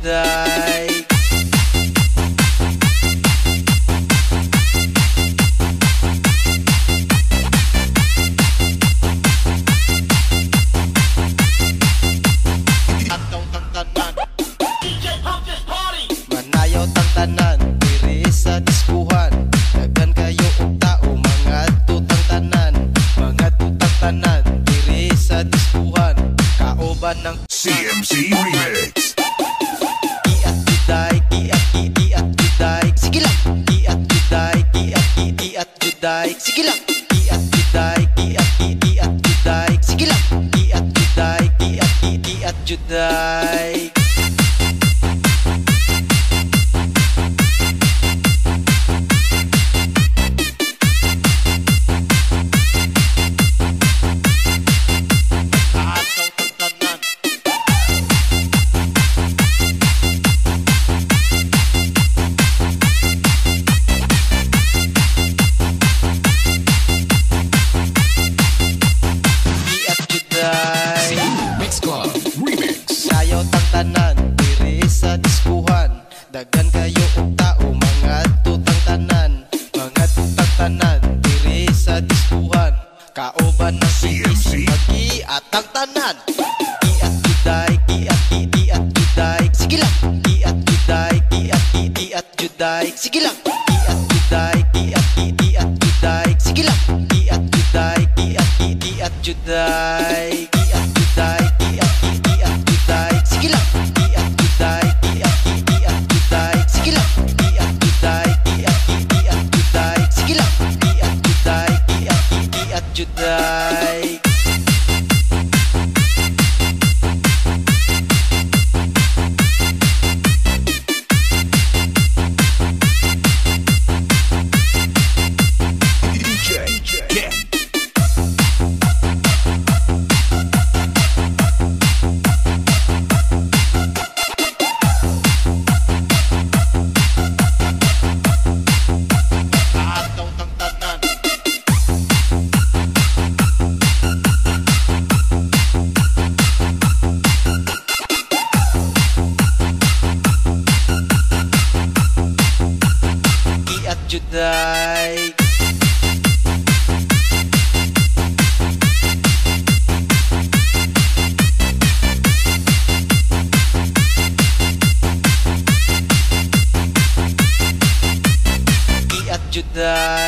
juday. Manayaw tang tanan diri sa diskuhan. Daghan kayo og tao mga tutang tanan. Mga tutang tanan diri sa diskuhan. Kaoban ng CMC Remix. Iat juday, iat juday. Sige lang. Iat juday, iat juday. Sige lang. Iat juday, iat juday. Sige lang. Iat juday, iat juday. Mix Club Remix. Sayaw tang tanan diri sa diskuhan. Daghan kayo og tao mga tutang tanan. Mga tutang tanan diri sa diskuhan. Kaoban ng CMC. Mag-iatang tanan. Iat juday, iat juday. Sige lang. Iat juday, iat juday. Sige lang. Iat juday, iat juday. Sige lang. Iat juday, iat juday. Iat juday, iat juday. Sige lang. Iat juday, iat juday. Sige lang. Iat juday, iat juday. Sige lang. Iat juday, iat juday. DJ Ken. Ataw tang tanan. Iat juday. Iat juday.